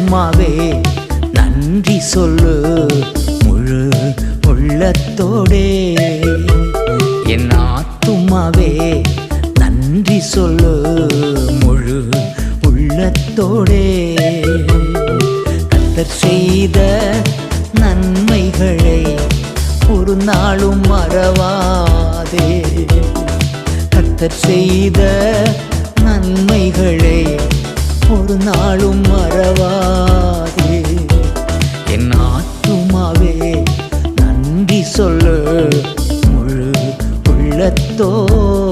ஆத்துமாவே நன்றி சொல்லு முழு உள்ளத்தோடே. என் ஆத்துமாவே நன்றி சொல்லு முழு உள்ளத்தோடே. கர்த்தர் செய்த நன்மைகளை ஒரு நாளும் மறவாதே. கர்த்தர் செய்த நன்மைகளை ஒரு நாளும் மறவாதே. என் ஆத்துமாவே நன்றி சொல்லு முழு உள்ளத்தோடே.